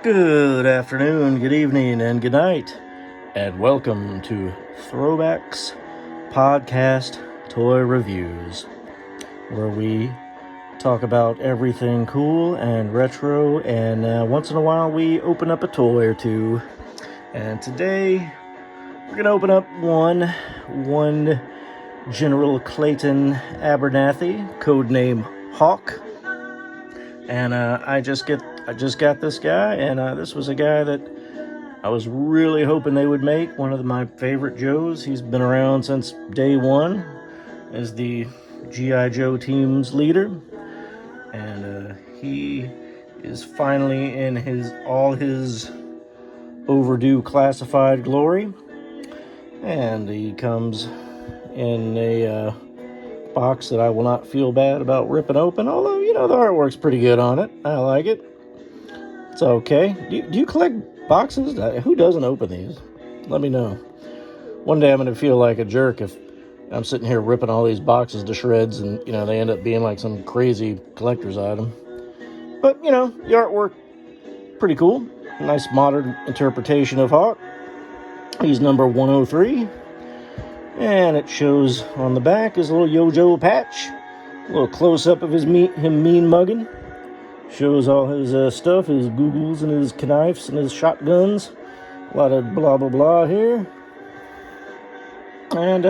Good afternoon, good evening, and good night, and welcome to Throwbacks Podcast Toy Reviews, where we talk about everything cool and retro, and once in a while we open up a toy or two. And today we're gonna open up one General Clayton Abernathy, codename Hawk, and I just got this guy, and this was a guy that I was really hoping they would make. One of my favorite Joes. He's been around since day one as the G.I. Joe team's leader, and he is finally in all his overdue classified glory, and he comes in a box that I will not feel bad about ripping open, although, the artwork's pretty good on it. I like it. It's okay. Do you collect boxes? Who doesn't open these? Let me know. One day I'm going to feel like a jerk if I'm sitting here ripping all these boxes to shreds and, they end up being like some crazy collector's item. But, the artwork, pretty cool. Nice modern interpretation of Hawk. He's number 103. And it shows on the back his little Yo-Jo patch. A little close-up of him mean mugging. Shows all his stuff, his googles and his knives and his shotguns. A lot of blah, blah, blah here. And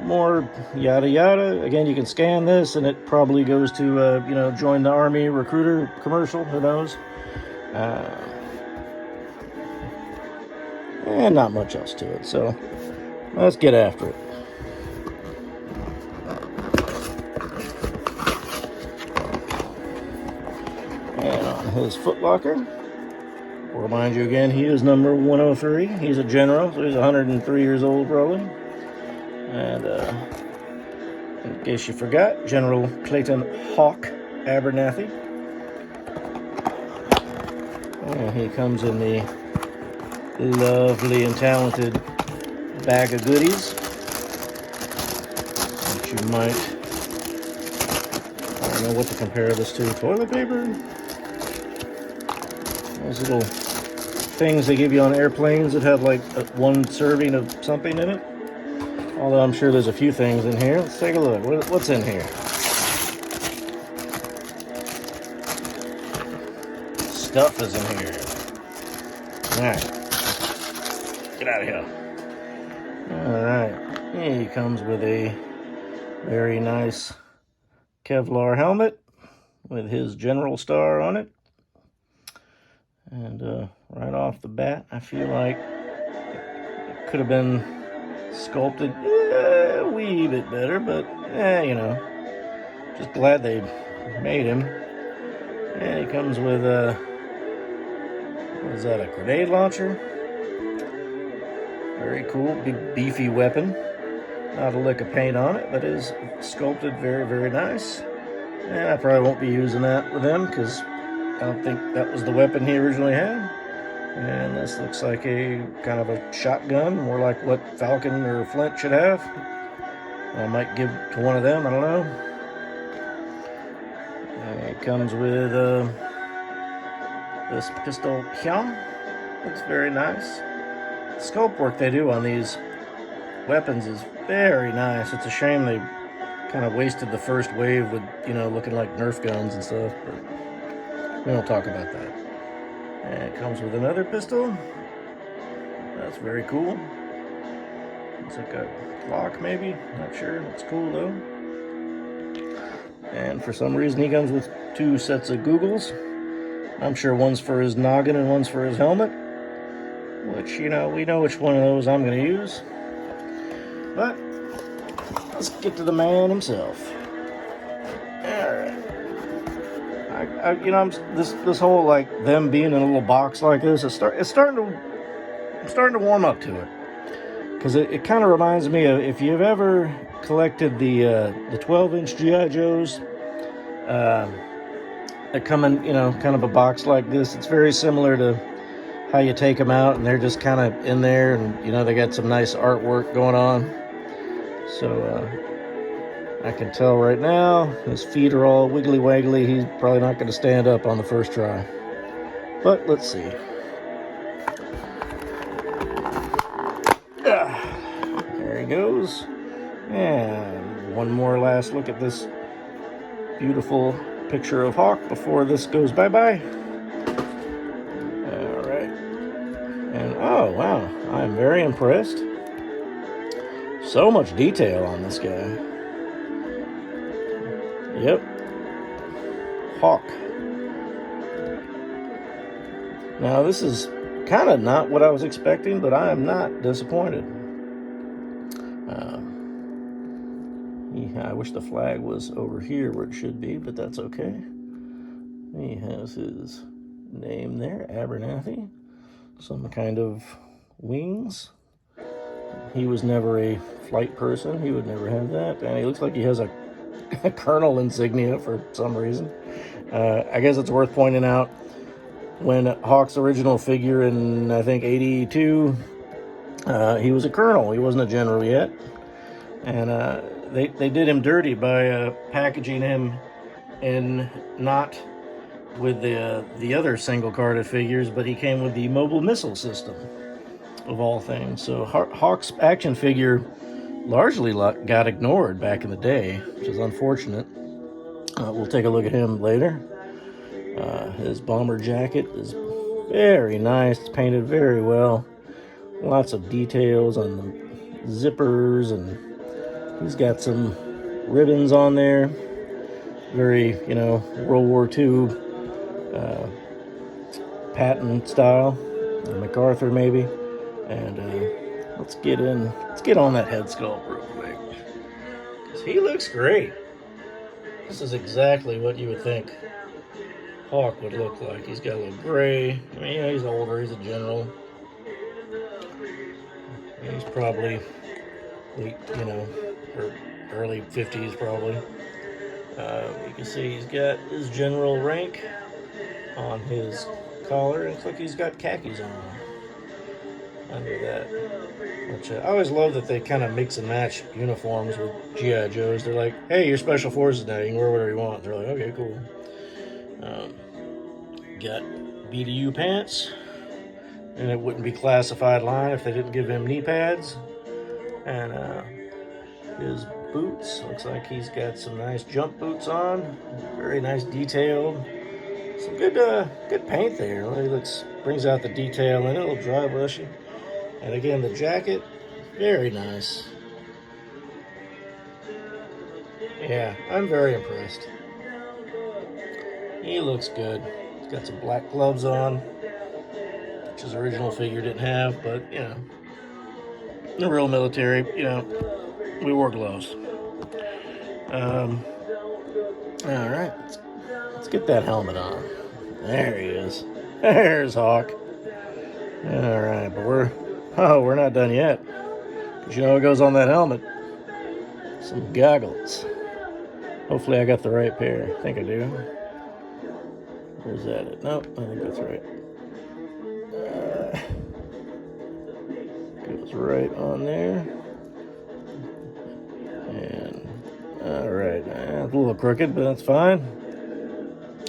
more yada, yada. Again, you can scan this, and it probably goes to, join the Army recruiter commercial. Who knows? And not much else to it. So let's get after it. And on his footlocker, I'll remind you again, he is number 103. He's a general, so he's 103 years old probably. And in case you forgot, General Clayton Hawk Abernathy. And he comes in the lovely and talented bag of goodies, which you might, I don't know what to compare this to, toilet paper? Those little things they give you on airplanes that have like one serving of something in it. Although I'm sure there's a few things in here. Let's take a look. What's in here? Stuff is in here. Alright. Get out of here. Alright. He comes with a very nice Kevlar helmet with his General Star on it. And right off the bat, I feel like it could have been sculpted a wee bit better, but just glad they made him. And he comes with what is that, a grenade launcher? Very cool, big beefy weapon. Not a lick of paint on it, but is sculpted very, very nice. And I probably won't be using that with him because I don't think that was the weapon he originally had. And this looks like a kind of a shotgun, more like what Falcon or Flint should have. I might give to one of them, I don't know. And it comes with this pistol here. Looks very nice. The sculpt work they do on these weapons is very nice. It's a shame they kind of wasted the first wave with, looking like Nerf guns and stuff, but we don't talk about that. And it comes with another pistol. That's very cool. Looks like a Glock, maybe. Not sure. It's cool, though. And for some reason, he comes with two sets of googles. I'm sure one's for his noggin and one's for his helmet. Which, we know which one of those I'm going to use. But let's get to the man himself. This whole like them being in a little box like this, I'm starting to warm up to it, because it kind of reminds me of, if you've ever collected the 12-inch GI Joes that come in kind of a box like this. It's very similar to how you take them out and they're just kind of in there, and they got some nice artwork going on. So I can tell right now, his feet are all wiggly waggly. He's probably not going to stand up on the first try. But let's see. There he goes. And one more last look at this beautiful picture of Hawk before this goes bye-bye. All right. And oh, wow. I'm very impressed. So much detail on this guy. Yep. Hawk. Now, this is kind of not what I was expecting, but I am not disappointed. I wish the flag was over here where it should be, but that's okay. He has his name there, Abernathy. Some kind of wings. He was never a flight person. He would never have that. And he looks like he has a colonel insignia for some reason. I guess it's worth pointing out, when Hawk's original figure in, I think, 82, he was a colonel. He wasn't a general yet. And they did him dirty by packaging him in not with the other single-carded figures, but he came with the mobile missile system, of all things. So Hawk's action figure largely got ignored back in the day, which is unfortunate. We'll take a look at him later. His bomber jacket is very nice. It's painted very well. Lots of details on the zippers, and he's got some ribbons on there. Very, World War II Patton style. MacArthur maybe. And let's get on that head sculpt real quick. 'Cause he looks great. This is exactly what you would think Hawk would look like. He's got a little gray. I mean, he's older. He's a general. He's probably late, or early 50s probably. You can see he's got his general rank on his collar. It looks like he's got khakis on under that. Which I always love that they kind of mix and match uniforms with G.I. Joes. They're like, hey, you're Special Forces now. You can wear whatever you want. They're like, okay, cool. Got BDU pants. And it wouldn't be classified line if they didn't give him knee pads. And his boots. Looks like he's got some nice jump boots on. Very nice detailed. Some good paint there. It brings out the detail in it. A little dry brushing. And again, the jacket, very nice. Yeah, I'm very impressed. He looks good. He's got some black gloves on, which his original figure didn't have, but, the real military, we wore gloves. All right, let's get that helmet on. There he is. There's Hawk. All right, but we're not done yet. Because you know what goes on that helmet? Some goggles. Hopefully I got the right pair. I think I do. Where's that at? Nope, I think that's right. Goes right on there. And, all right. It's a little crooked, but that's fine.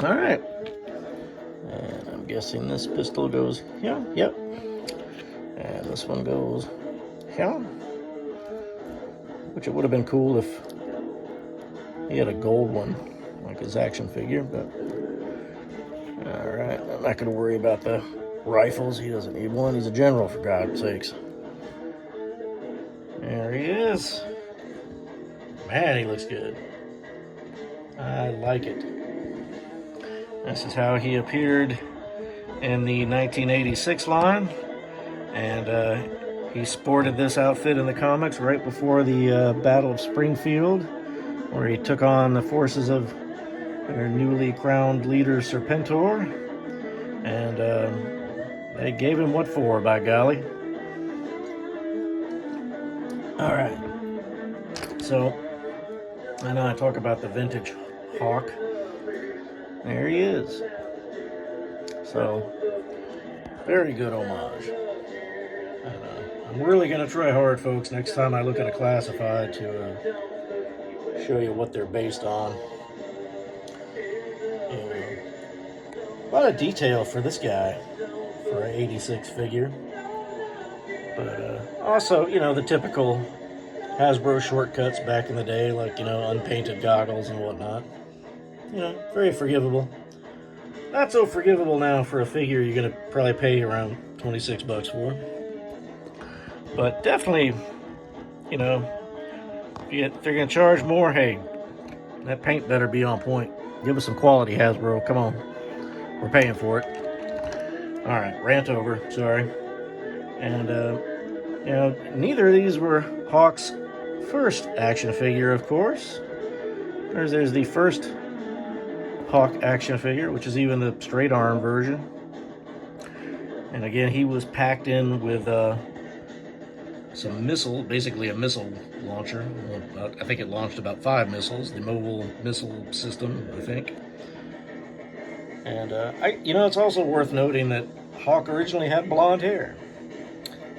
All right. And I'm guessing this pistol goes here. Yep. And this one goes here. Which it would have been cool if he had a gold one, like his action figure, but alright, I'm not going to worry about the rifles. He doesn't need one. He's a general, for God's sakes. There he is. Man, he looks good. I like it. This is how he appeared in the 1986 line. And he sported this outfit in the comics right before the Battle of Springfield, where he took on the forces of their newly crowned leader, Serpentor. And they gave him what for, by golly. All right. So, I know I talk about the vintage Hawk. There he is. So, very good homage. I'm really going to try hard, folks, next time I look at a classified to show you what they're based on. A lot of detail for this guy, for an 86 figure. But also, you know, the typical Hasbro shortcuts back in the day, like, you know, unpainted goggles and whatnot. You know, very forgivable. Not so forgivable now for a figure you're going to probably pay around 26 bucks for. But definitely, you know, if they're going to charge more, hey, that paint better be on point. Give us some quality, Hasbro. Come on. We're paying for it. All right, rant over. Sorry. And, you know, neither of these were Hawk's first action figure, of course. There's the first Hawk action figure, which is even the straight arm version. And again, he was packed in with some missile, basically a missile launcher. I think it launched about 5 missiles, the mobile missile system, I think. And you know, it's also worth noting that Hawk originally had blonde hair.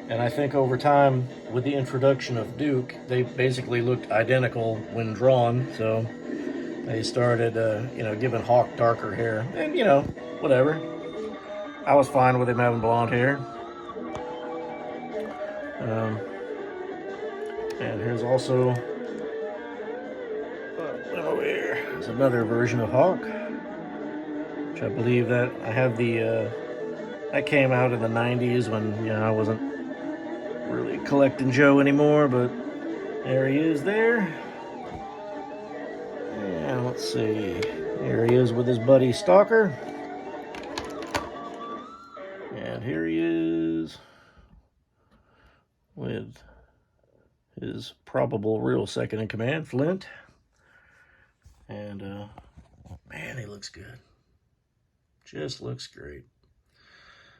And I think over time, with the introduction of Duke, they basically looked identical when drawn. So they started, you know, giving Hawk darker hair. And, you know, whatever. I was fine with him having blonde hair. And here's also, over here, there's another version of Hawk, which I believe that I have the, that came out in the 90s when, you know, I wasn't really collecting Joe anymore, but there he is there. And let's see, here he is with his buddy Stalker. And here he is with his probable real second in command, Flint. And man, he looks good. Just looks great.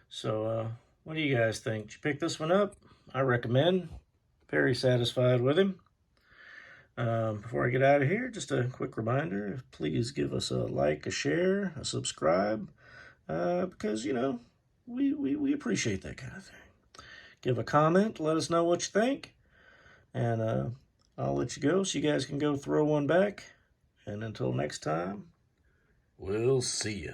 So what do you guys think? Did you pick this one up? I recommend. Very satisfied with him. Before I get out of here, just a quick reminder, please give us a like, a share, a subscribe, because, you know, we appreciate that kind of thing. Give a comment, let us know what you think, and I'll let you go so you guys can go throw one back. And until next time, we'll see ya.